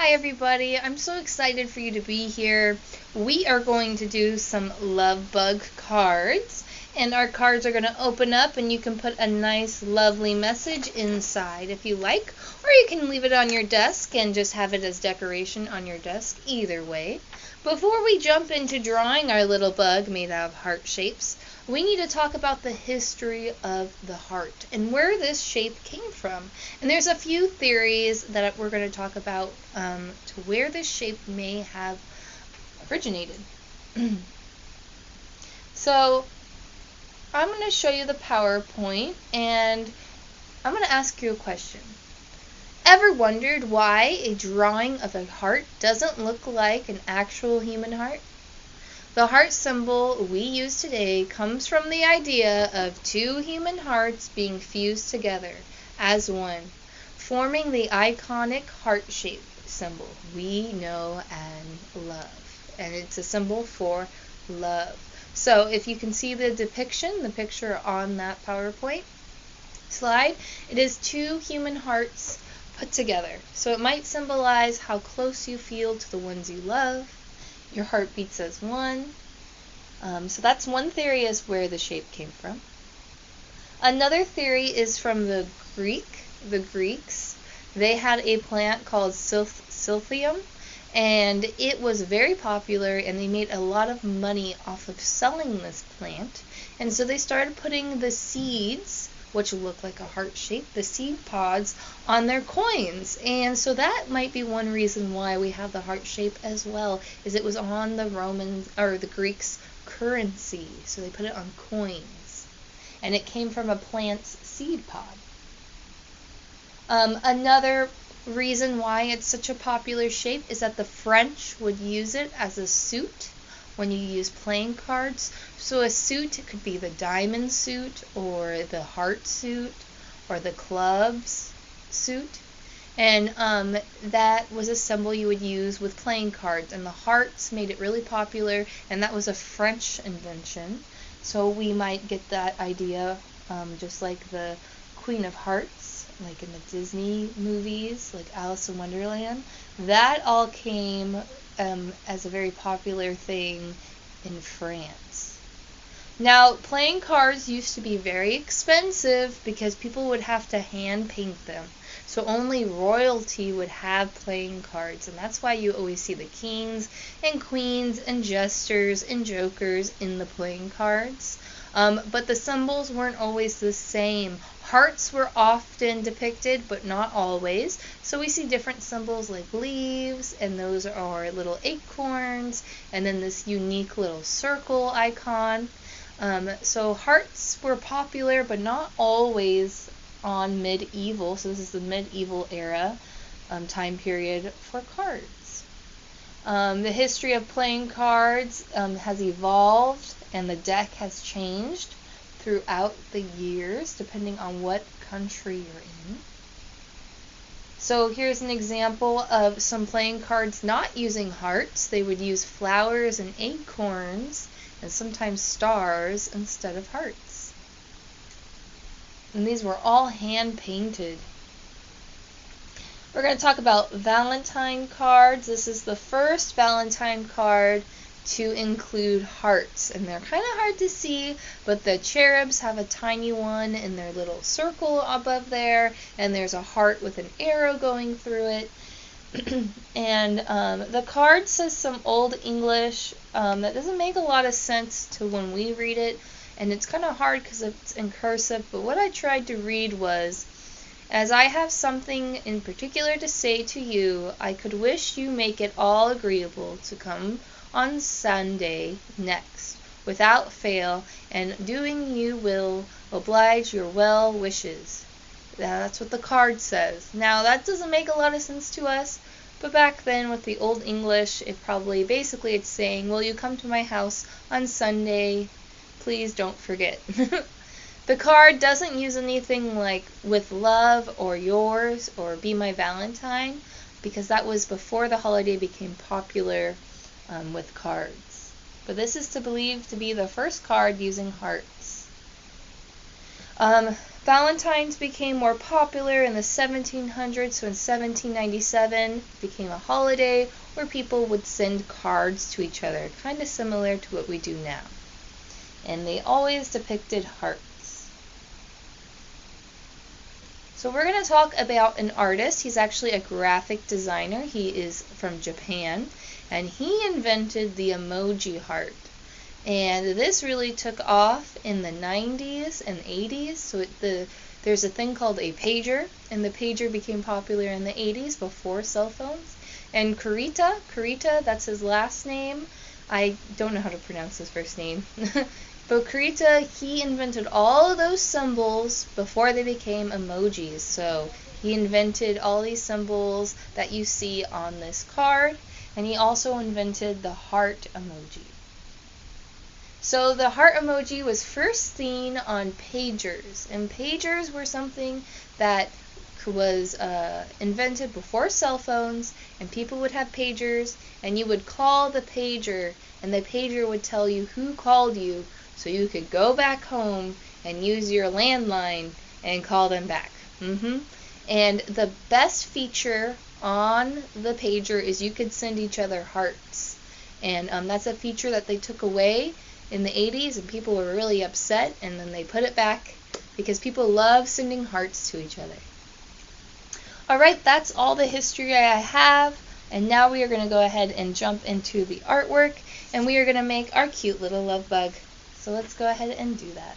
Hi everybody, I'm so excited for you to be here. We are going to do some love bug cards, and our cards are going to open up and you can put a nice lovely message inside if you like, or you can leave it on your desk and just have it as decoration on your desk, either way. Before we jump into drawing our little bug made out of heart shapes, we need to talk about the history of the heart and where this shape came from. And there's a few theories that we're going to talk about to where this shape may have originated. So I'm going to show you the PowerPoint and I'm going to ask you a question. Ever wondered why a drawing of a heart doesn't look like an actual human heart? The heart symbol we use today comes from the idea of two human hearts being fused together as one, forming the iconic heart-shaped symbol we know and love. And it's a symbol for love. So if you can see the depiction, the picture on that PowerPoint slide, it is two human hearts put together. So it might symbolize how close you feel to the ones you love. Your heart beats as one. So that's one theory as where the shape came from. Another theory is from the Greeks. They had a plant called silphium, and it was very popular, and they made a lot of money off of selling this plant. And so they started putting the seeds, which look like a heart shape, the seed pods, on their coins. And so that might be one reason why we have the heart shape as well, is it was on the Romans or the Greeks' currency. So they put it on coins. And it came from a plant's seed pod. Another reason why it's such a popular shape is that the French would use it as a suit when you use playing cards. So a suit, it could be the diamond suit or the heart suit or the clubs suit. And that was a symbol you would use with playing cards. And the hearts made it really popular, and that was a French invention. So we might get that idea just like the Queen of Hearts, like in the Disney movies, like Alice in Wonderland. That all came as a very popular thing in France. Now, playing cards used to be very expensive because people would have to hand paint them. So only royalty would have playing cards, and that's why you always see the kings and queens and jesters and jokers in the playing cards. But the symbols weren't always the same. Hearts were often depicted, but not always. So we see different symbols like leaves, and those are little acorns, and then this unique little circle icon. So hearts were popular, but not always on medieval. So this is the medieval era time period for cards. The history of playing cards has evolved, and the deck has changed throughout the years depending on what country you're in. So here's an example of some playing cards not using hearts. They would use flowers and acorns and sometimes stars instead of hearts. And these were all hand painted. We're going to talk about Valentine cards. This is the first Valentine card to include hearts, and they're kind of hard to see, but the cherubs have a tiny one in their little circle above there, and there's a heart with an arrow going through it. And the card says some old English that doesn't make a lot of sense to when we read it, and it's kind of hard because it's in cursive, but what I tried to read was, as I have something in particular to say to you, I could wish you make it all agreeable to come on Sunday next, without fail, and doing you will oblige your well wishes. That's what the card says. Now, that doesn't make a lot of sense to us, but back then with the Old English, it probably, basically it's saying, will you come to my house on Sunday? Please don't forget. The card doesn't use anything like with love or yours or be my Valentine, because that was before the holiday became popular with cards. But this is believed to be the first card using hearts. Valentine's became more popular in the 1700s, so in 1797 it became a holiday where people would send cards to each other, kind of similar to what we do now. And they always depicted hearts. So we're going to talk about an artist. He's actually a graphic designer. He is from Japan, and he invented the emoji heart. And this really took off in the 90s and 80s. So there's a thing called a pager, and the pager became popular in the 80s before cell phones. And Kurita, that's his last name. I don't know how to pronounce his first name. But Kurita, he invented all of those symbols before they became emojis. So he invented all these symbols that you see on this card, and he also invented the heart emoji. So the heart emoji was first seen on pagers, and pagers were something that was invented before cell phones, and people would have pagers, and you would call the pager, and the pager would tell you who called you, so you could go back home and use your landline and call them back. And the best feature on the pager is you could send each other hearts, and that's a feature that they took away in the 80s, and people were really upset, and then they put it back because people love sending hearts to each other. Alright, that's all the history I have, and now we are going to go ahead and jump into the artwork, and we are going to make our cute little love bug. So let's go ahead and do that.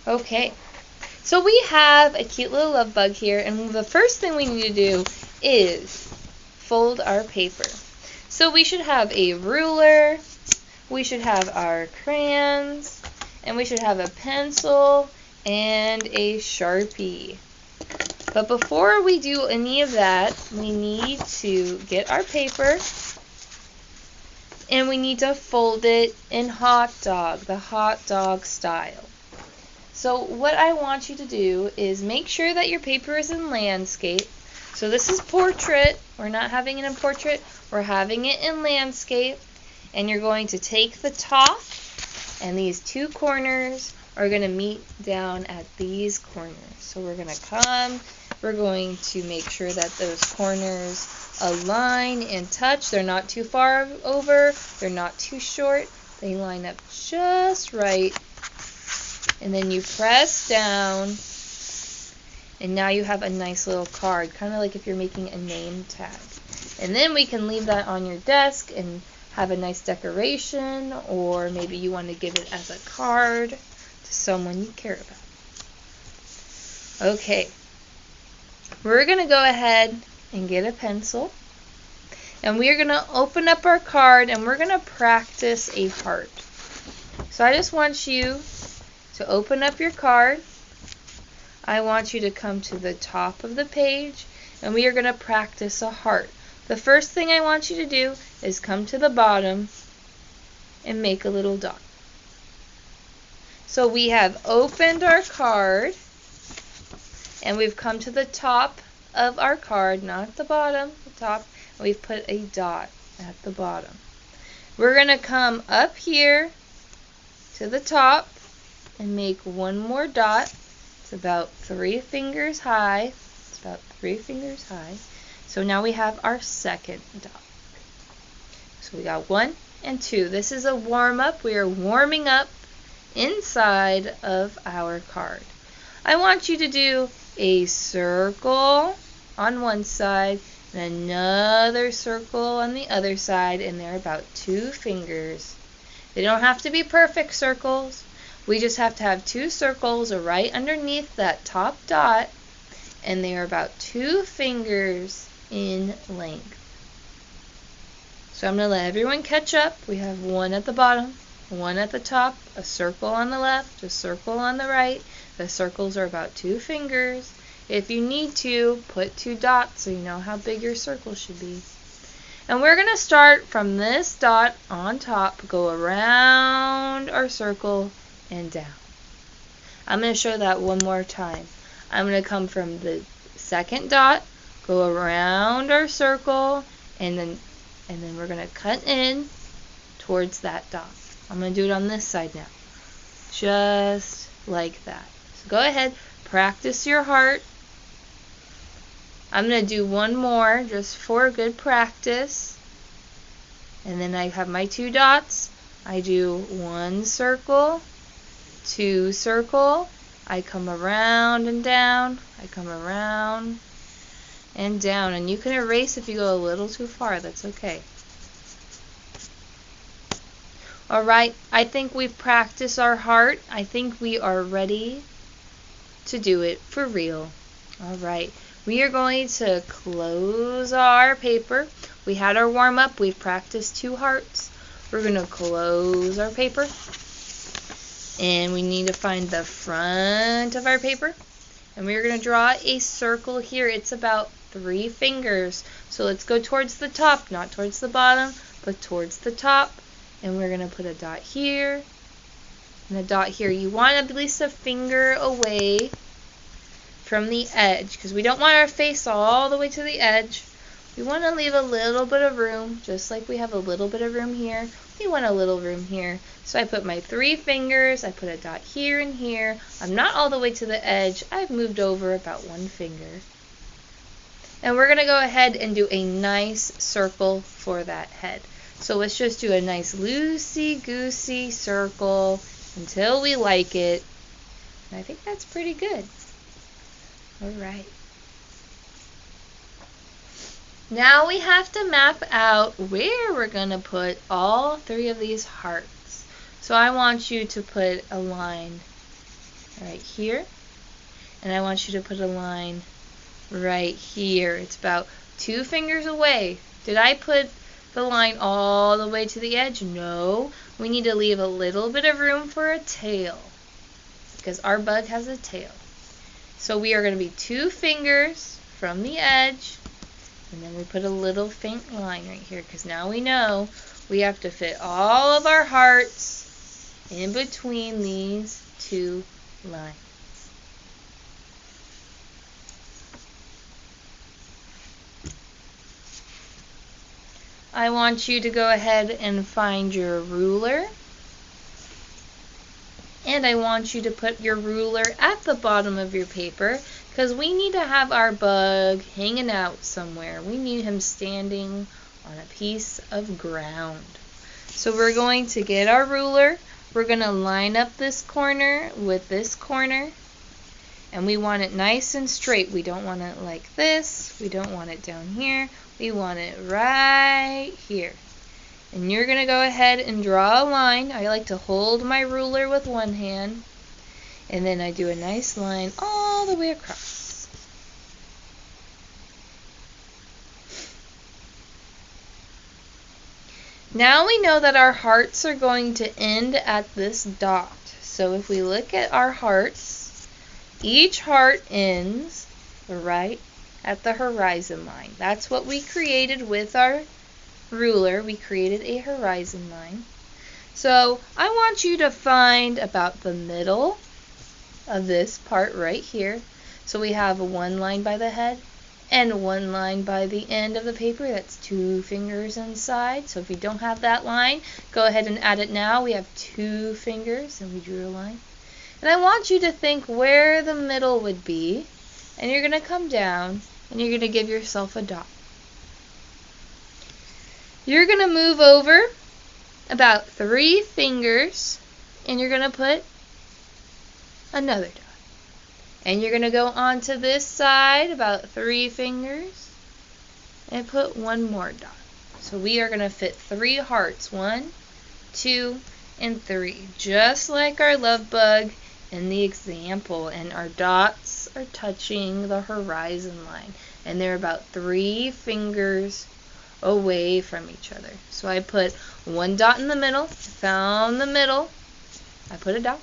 Okay, so we have a cute little love bug here, and the first thing we need to do is fold our paper. So we should have a ruler, we should have our crayons, and we should have a pencil and a Sharpie. But before we do any of that, we need to get our paper, and we need to fold it in the hot dog style. So what I want you to do is make sure that your paper is in landscape. So this is portrait. We're not having it in portrait. We're having it in landscape. And you're going to take the top, and these two corners are going to meet down at these corners. So we're going to make sure that those corners align and touch. They're not too far over. They're not too short. They line up just right. And then you press down, and now you have a nice little card, kind of like if you're making a name tag. And then we can leave that on your desk and have a nice decoration, or maybe you want to give it as a card to someone you care about. Okay, we're going to go ahead and get a pencil, and we are going to open up our card, and we're going to practice a heart. So I just want you to open up your card. I want you to come to the top of the page, and we are going to practice a heart. The first thing I want you to do is come to the bottom and make a little dot. So we have opened our card, and we've come to the top of our card, not the bottom, the top, and we've put a dot at the bottom. We're going to come up here to the top and make one more dot. It's about 3 fingers high. So now we have our second dot. So we got 1 and 2. This is a warm-up. We are warming up inside of our card. I want you to do a circle on one side and another circle on the other side, and they're about 2 fingers. They don't have to be perfect circles. We just have to have 2 circles right underneath that top dot, and they are about 2 fingers in length. So I'm going to let everyone catch up. We have 1 at the bottom, 1 at the top, a circle on the left, a circle on the right. The circles are about 2 fingers. If you need to, put 2 dots so you know how big your circle should be. And we're going to start from this dot on top, go around our circle, and down. I'm going to show that one more time. I'm going to come from the second dot, go around our circle, and then we're going to cut in towards that dot. I'm going to do it on this side now. Just like that. So go ahead, practice your heart. I'm going to do one more just for good practice. And then I have my 2 dots. I do 1 circle, 2 circle. I come around and down. I come around and down. And you can erase if you go a little too far. That's okay. Alright, I think we've practiced our heart. I think we are ready to do it for real. Alright, we are going to close our paper. We had our warm-up. We've practiced 2 hearts. We're going to close our paper. And we need to find the front of our paper. And we're going to draw a circle here. It's about 3 fingers. So let's go towards the top, not towards the bottom, but towards the top. And we're going to put a dot here and a dot here. You want at least a finger away from the edge because we don't want our face all the way to the edge. We want to leave a little bit of room, just like we have a little bit of room here. We want a little room here. So I put my 3 fingers, I put a dot here and here. I'm not all the way to the edge. I've moved over about 1 finger. And we're going to go ahead and do a nice circle for that head. So let's just do a nice loosey-goosey circle until we like it. And I think that's pretty good. Alright. Now we have to map out where we're going to put all 3 of these hearts. So I want you to put a line right here. And I want you to put a line right here. It's about 2 fingers away. Did I put the line all the way to the edge? No. We need to leave a little bit of room for a tail because our bug has a tail. So we are going to be 2 fingers from the edge, and then we put a little faint line right here because now we know we have to fit all of our hearts in between these 2 lines. I want you to go ahead and find your ruler. And I want you to put your ruler at the bottom of your paper because we need to have our bug hanging out somewhere. We need him standing on a piece of ground. So we're going to get our ruler. We're going to line up this corner with this corner. And we want it nice and straight. We don't want it like this. We don't want it down here. We want it right here. And you're going to go ahead and draw a line. I like to hold my ruler with one hand. And then I do a nice line all the way across. Now we know that our hearts are going to end at this dot. So if we look at our hearts, each heart ends right at the horizon line. That's what we created with our ruler. We created a horizon line. So I want you to find about the middle of this part right here. So we have 1 line by the head and 1 line by the end of the paper. That's 2 fingers inside. So if you don't have that line, go ahead and add it now. We have 2 fingers and we drew a line. And I want you to think where the middle would be. And you're going to come down and you're going to give yourself a dot. You're going to move over about 3 fingers and you're going to put another dot. And you're going to go onto this side about 3 fingers and put 1 more dot. So we are going to fit 3 hearts. 1, 2, and 3. Just like our love bug in the example. And our dots are touching the horizon line. And they're about 3 fingers away from each other. So I put 1 dot in the middle, found the middle, I put a dot.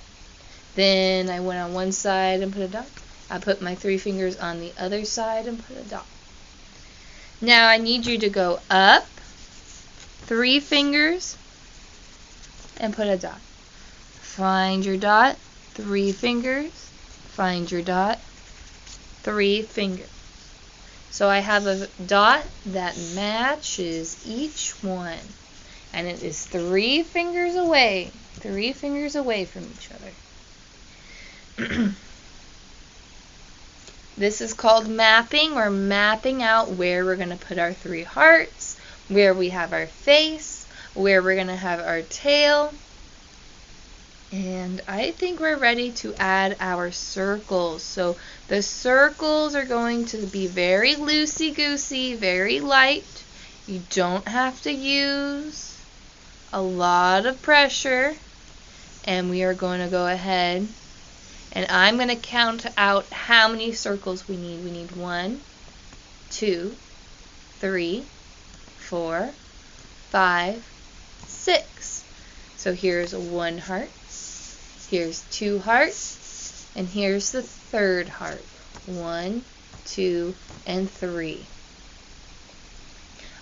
Then I went on one side and put a dot. I put my 3 fingers on the other side and put a dot. Now I need you to go up 3 fingers and put a dot. Find your dot, 3 fingers, find your dot, 3 fingers. So I have a dot that matches each one. And it is 3 fingers away. 3 fingers away from each other. This is called mapping. We're mapping out where we're going to put our 3 hearts, where we have our face, where we're going to have our tail. And I think we're ready to add our circles. So the circles are going to be very loosey-goosey, very light. You don't have to use a lot of pressure. And we are going to go ahead and I'm going to count out how many circles we need. We need 1, 2, 3, 4, 5, 6. So here's 1 heart. Here's 2 hearts, and here's the 3rd heart. 1, 2, and 3.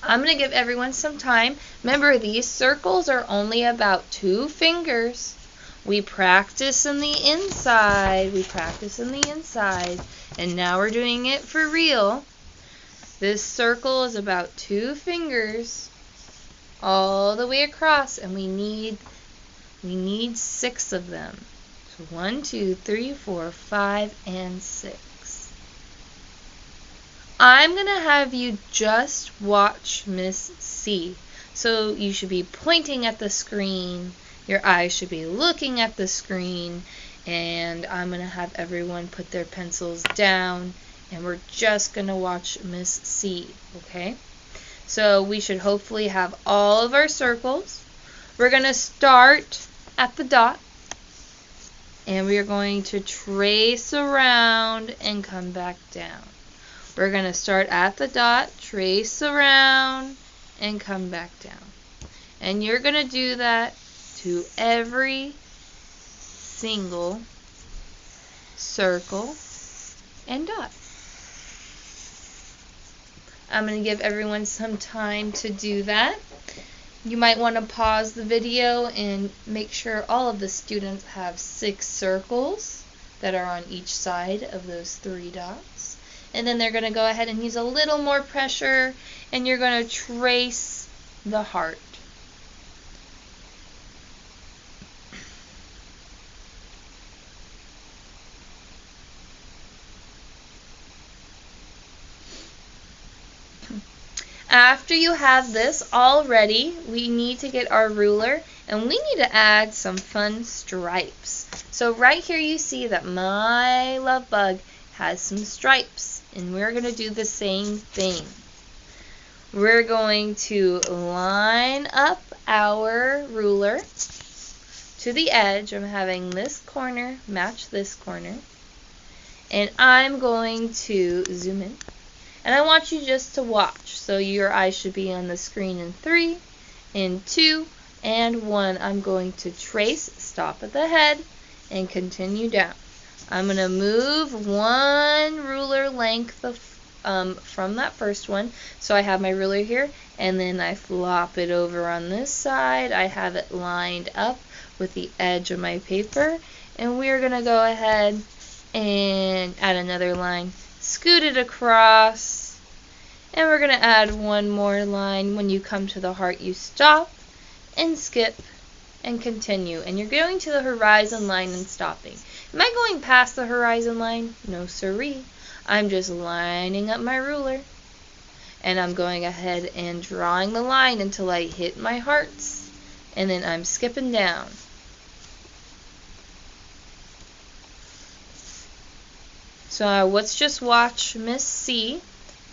I'm going to give everyone some time. Remember, these circles are only about 2 fingers. We practice in the inside. We practice in the inside. And now we're doing it for real. This circle is about 2 fingers all the way across, and we need 6 of them. So 1, 2, 3, 4, 5, and 6. I'm going to have you just watch Miss C. So you should be pointing at the screen. Your eyes should be looking at the screen. And I'm going to have everyone put their pencils down. And we're just going to watch Miss C. Okay? So we should hopefully have all of our circles. We're going to start at the dot, and we are going to trace around and come back down. We're going to start at the dot, trace around, and come back down. And you're going to do that to every single circle and dot. I'm going to give everyone some time to do that. You might want to pause the video and make sure all of the students have 6 circles that are on each side of those 3 dots. And then they're going to go ahead and use a little more pressure, and you're going to trace the heart. After you have this all ready, we need to get our ruler, and we need to add some fun stripes. So right here you see that my love bug has some stripes, and we're going to do the same thing. We're going to line up our ruler to the edge. I'm having this corner match this corner, and I'm going to zoom in. And I want you just to watch. So your eyes should be on the screen in 3, in 2, and 1. I'm going to trace, stop at the head, and continue down. I'm going to move 1 ruler length from that first one. So I have my ruler here, and then I flop it over on this side. I have it lined up with the edge of my paper. And we're going to go ahead and add another line. Scoot it across, and we're going to add 1 more line. When you come to the heart, you stop and skip and continue, and you're going to the horizon line and stopping. Am I going past the horizon line? No siree. I'm just lining up my ruler, and I'm going ahead and drawing the line until I hit my hearts, and then I'm skipping down. So let's just watch Miss C,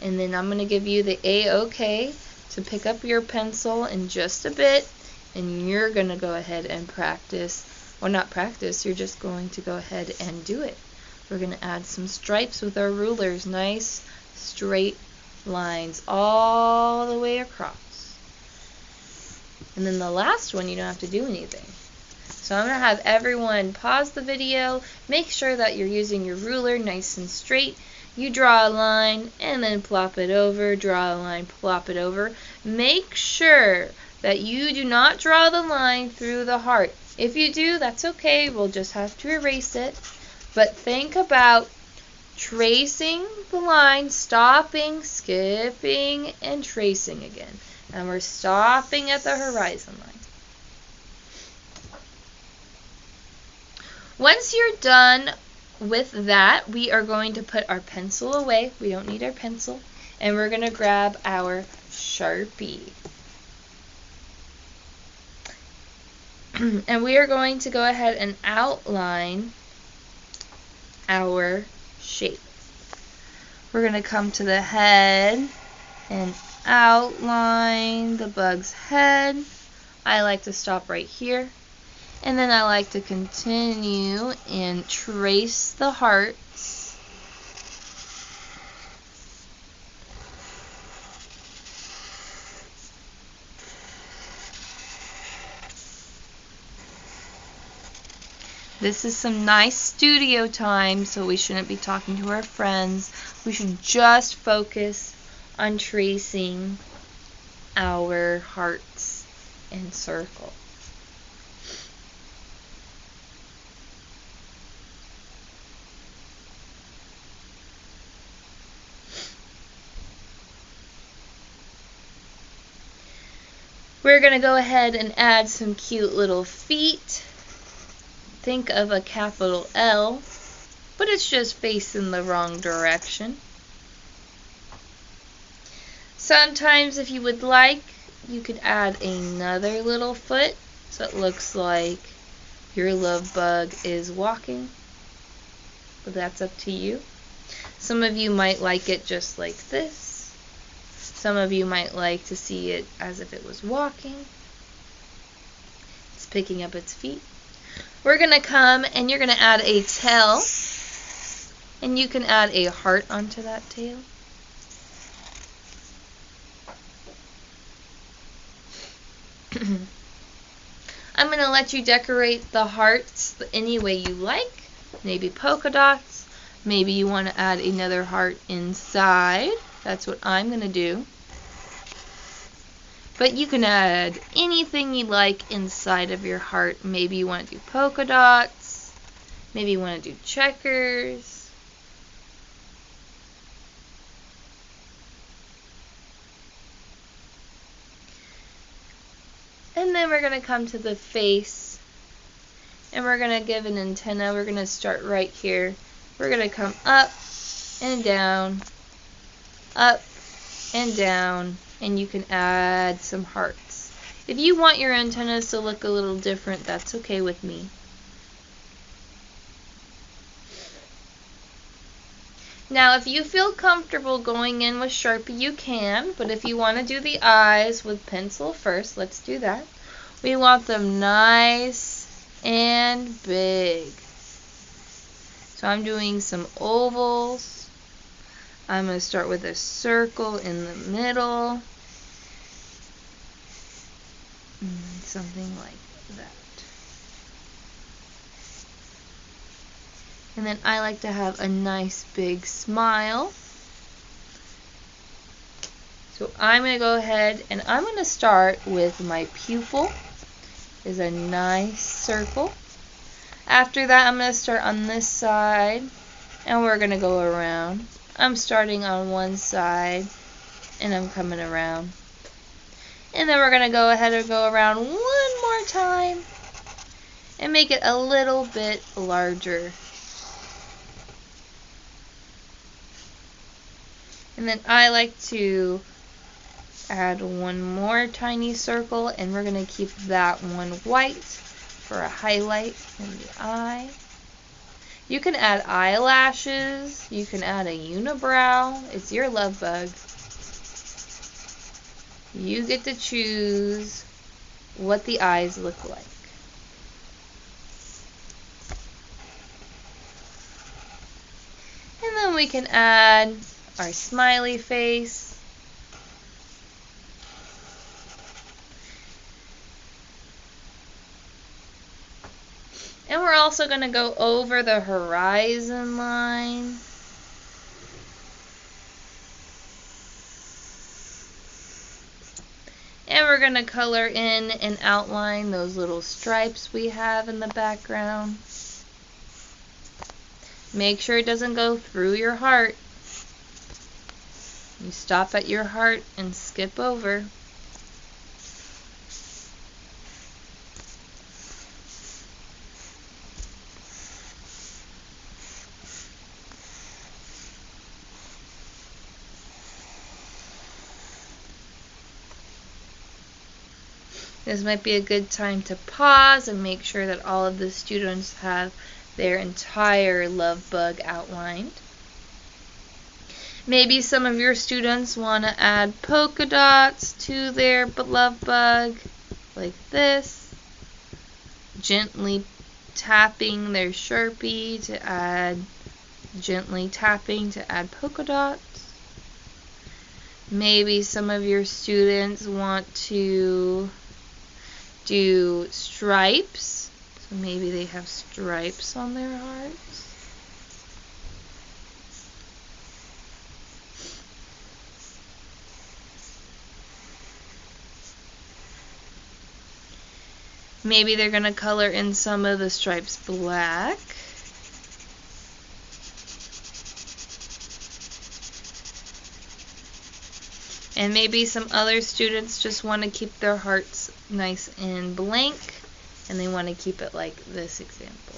and then I'm going to give you the A-OK to pick up your pencil in just a bit, and you're going to go ahead and practice. Well, not practice, you're just going to go ahead and do it. We're going to add some stripes with our rulers, nice straight lines all the way across. And then the last one, you don't have to do anything. So I'm going to have everyone pause the video, make sure that you're using your ruler nice and straight. You draw a line and then plop it over, draw a line, plop it over. Make sure that you do not draw the line through the heart. If you do, that's okay, we'll just have to erase it. But think about tracing the line, stopping, skipping, and tracing again. And we're stopping at the horizon line. Once you're done with that, we are going to put our pencil away. We don't need our pencil. And we're going to grab our Sharpie. And we are going to go ahead and outline our shape. We're going to come to the head and outline the bug's head. I like to stop right here. And then I like to continue and trace the hearts. This is some nice studio time, so we shouldn't be talking to our friends. We should just focus on tracing our hearts in circle. We're going to go ahead and add some cute little feet. Think of a capital L, but it's just facing the wrong direction. Sometimes, if you would like, you could add another little foot so it looks like your love bug is walking. But that's up to you. Some of you might like it just like this. Some of you might like to see it as if it was walking. It's picking up its feet. We're going to come and you're going to add a tail. And you can add a heart onto that tail. I'm going to let you decorate the hearts any way you like. Maybe polka dots. Maybe you want to add another heart inside. That's what I'm going to do. But you can add anything you like inside of your heart. Maybe you want to do polka dots. Maybe you want to do checkers. And then we're going to come to the face. And we're going to give an antenna. We're going to start right here. We're going to come up and down. Up and down, and you can add some hearts. If you want your antennas to look a little different, that's okay with me. Now, if you feel comfortable going in with Sharpie, you can, but if you want to do the eyes with pencil first, let's do that. We want them nice and big. So I'm doing some ovals. I'm going to start with a circle in the middle. Something like that. And then I like to have a nice big smile. So I'm going to go ahead and I'm going to start with my pupil. Is a nice circle. After that, I'm going to start on this side and we're going to go around. I'm starting on one side and I'm coming around. And then we're going to go ahead and go around one more time and make it a little bit larger. And then I like to add one more tiny circle and we're going to keep that one white for a highlight in the eye. You can add eyelashes, you can add a unibrow, it's your love bug. You get to choose what the eyes look like. And then we can add our smiley face. And we're also going to go over the horizon line. And we're going to color in and outline those little stripes we have in the background. Make sure it doesn't go through your heart. You stop at your heart and skip over. This might be a good time to pause and make sure that all of the students have their entire love bug outlined. Maybe some of your students want to add polka dots to their love bug, like this. Gently tapping their Sharpie to add, polka dots. Maybe some of your students want to do stripes, so maybe they have stripes on their hearts. Maybe they're going to color in some of the stripes black. And maybe some other students just want to keep their hearts nice and blank, and they want to keep it like this example.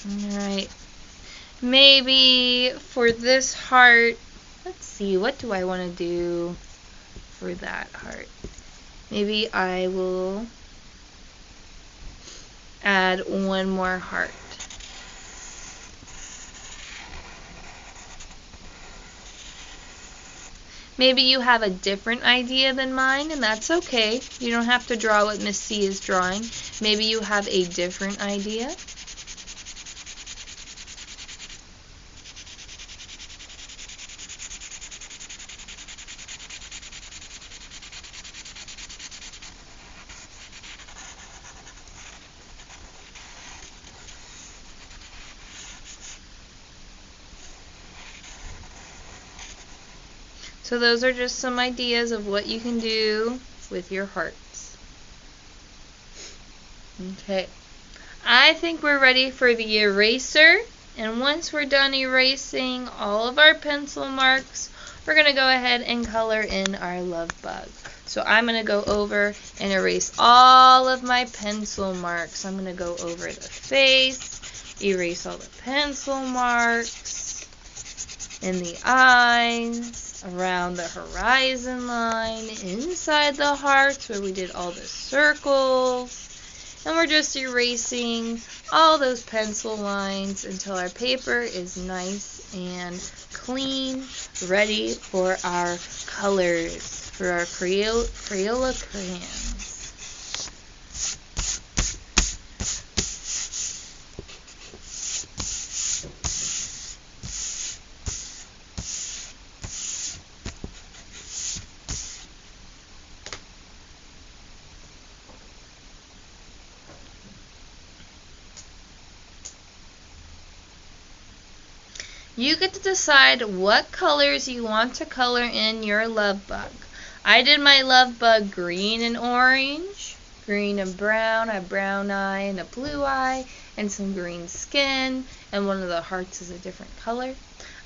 Alright. Maybe for this heart, let's see, what do I want to do for that heart? Maybe I will add one more heart. Maybe you have a different idea than mine, and that's okay. You don't have to draw what Miss C is drawing. Maybe you have a different idea. So those are just some ideas of what you can do with your hearts. Okay, I think we're ready for the eraser, and once we're done erasing all of our pencil marks, we're going to go ahead and color in our love bug. So I'm going to go over and erase all of my pencil marks. I'm going to go over the face, erase all the pencil marks, in the eyes, around the horizon line, inside the hearts where we did all the circles, and we're just erasing all those pencil lines until our paper is nice and clean, ready for our colors, for our Crayola crayons. You get to decide what colors you want to color in your love bug. I did my love bug green and orange, green and brown, a brown eye and a blue eye, and some green skin, and one of the hearts is a different color.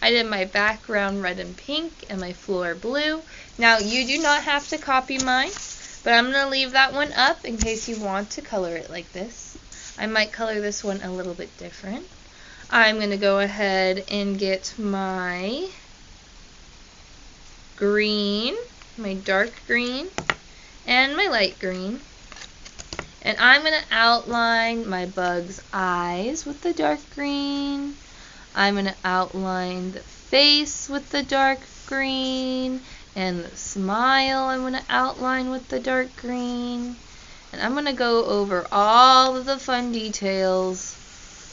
I did my background red and pink and my floor blue. Now you do not have to copy mine, but I'm going to leave that one up in case you want to color it like this. I might color this one a little bit different. I'm going to go ahead and get my green, my dark green, and my light green. And I'm going to outline my bug's eyes with the dark green. I'm going to outline the face with the dark green. And the smile I'm going to outline with the dark green. And I'm going to go over all of the fun details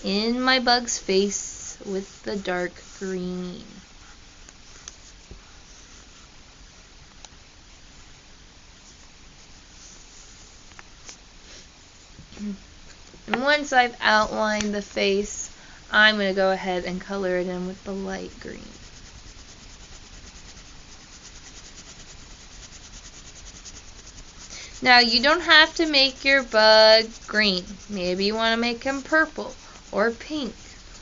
in my bug's face with the dark green. once I've outlined the face, I'm going to go ahead and color it in with the light green. Now you don't have to make your bug green. Maybe you want to make him purple, or pink,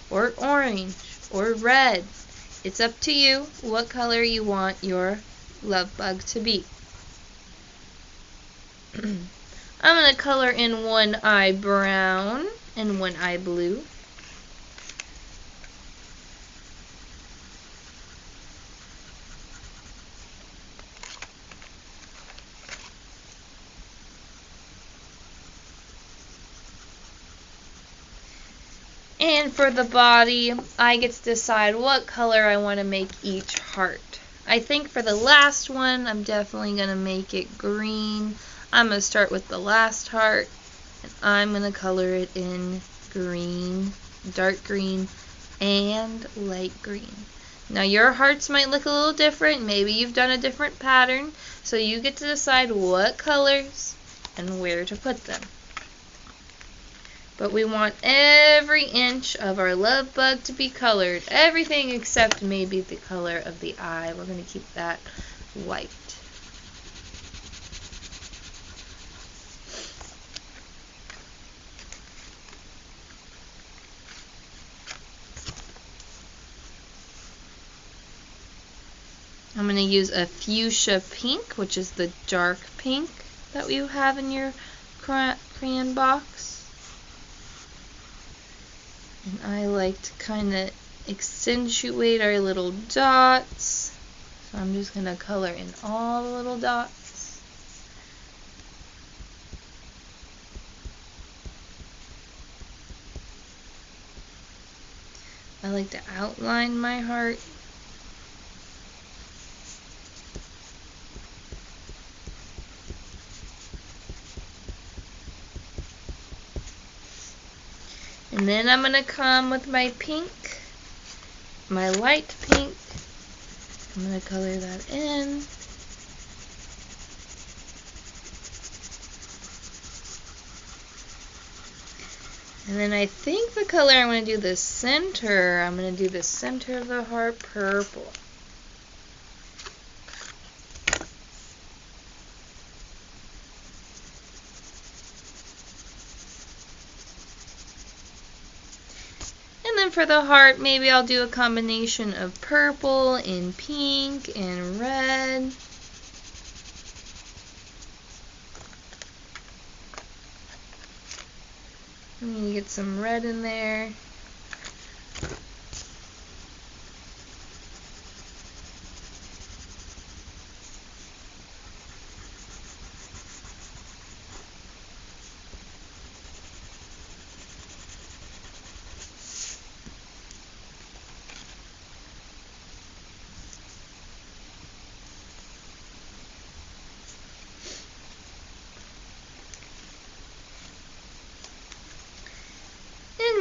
or orange, or red. It's up to you what color you want your love bug to be. I'm going to color in one eye brown and one eye blue. And for the body, I get to decide what color I want to make each heart. I think for the last one, I'm definitely going to make it green. I'm going to start with the last heart, and I'm going to color it in green, dark green, and light green. Now your hearts might look a little different. Maybe you've done a different pattern, so you get to decide what colors and where to put them. But we want every inch of our love bug to be colored. Everything except maybe the color of the eye. We're going to keep that white. I'm going to use a fuchsia pink, which is the dark pink that you have in your crayon box. And I like to kind of accentuate our little dots. So I'm just going to color in all the little dots. I like to outline my heart. And then I'm going to come with my pink, my light pink. I'm going to color that in. And then I think the color I'm going to do the center, I'm going to do the center of the heart purple. And then for the heart, maybe I'll do a combination of purple and pink and red. I'm going to get some red in there.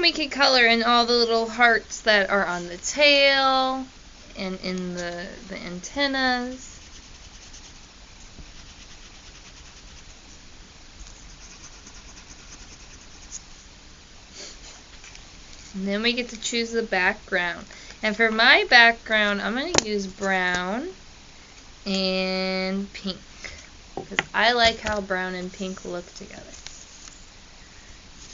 We can color in all the little hearts that are on the tail and in the antennas. And then we get to choose the background. And for my background, I'm going to use brown and pink, because I like how brown and pink look together.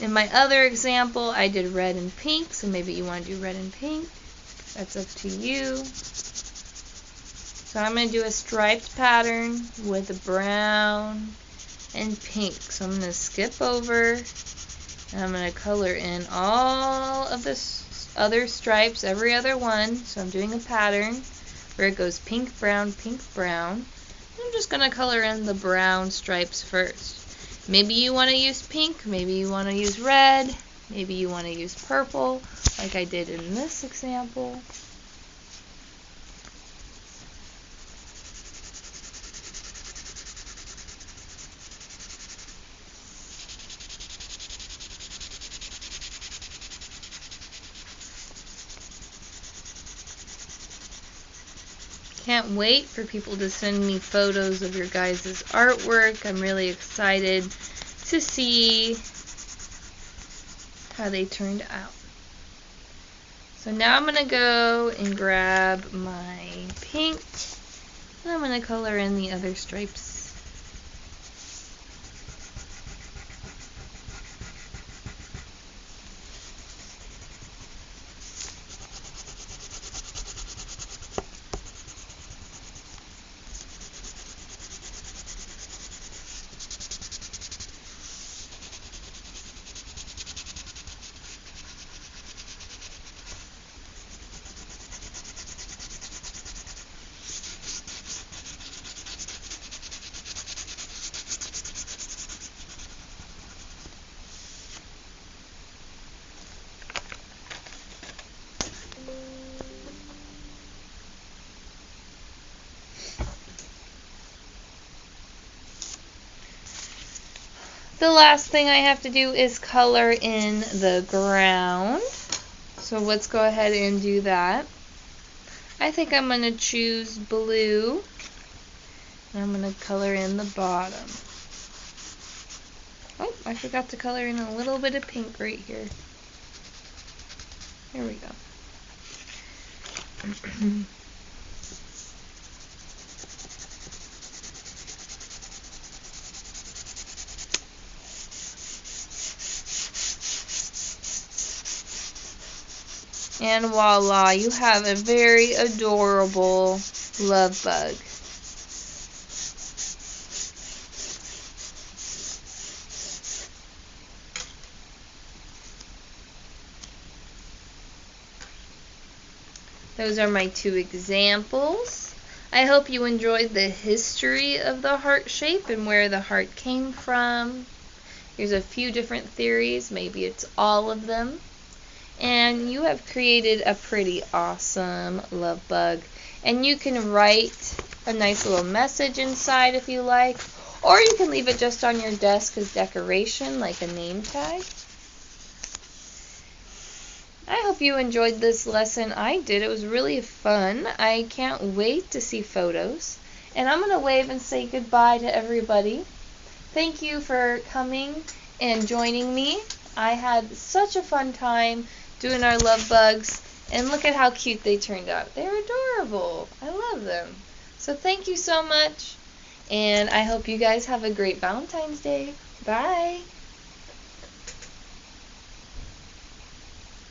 In my other example, I did red and pink, so maybe you want to do red and pink. That's up to you. So I'm going to do a striped pattern with brown and pink. So I'm going to skip over, and I'm going to color in all of the other stripes, every other one. So I'm doing a pattern where it goes pink, brown, pink, brown. I'm just going to color in the brown stripes first. Maybe you want to use pink, maybe you want to use red, maybe you want to use purple, like I did in this example. Can't wait for people to send me photos of your guys' artwork. I'm really excited to see how they turned out. So now I'm going to go and grab my pink, and I'm going to color in the other stripes. The last thing I have to do is color in the ground. So let's go ahead and do that. I think I'm going to choose blue. And I'm going to color in the bottom. Oh, I forgot to color in a little bit of pink right here. There we go. And voila, you have a very adorable love bug. Those are my two examples. I hope you enjoyed the history of the heart shape and where the heart came from. Here's a few different theories, maybe it's all of them. And you have created a pretty awesome love bug. And you can write a nice little message inside if you like, or you can leave it just on your desk as decoration, like a name tag. I hope you enjoyed this lesson. I did. It was really fun. I can't wait to see photos. And I'm going to wave and say goodbye to everybody. Thank you for coming and joining me. I had such a fun time doing our love bugs, and look at how cute they turned out. They're adorable. I love them. So thank you so much, and I hope you guys have a great Valentine's Day. Bye.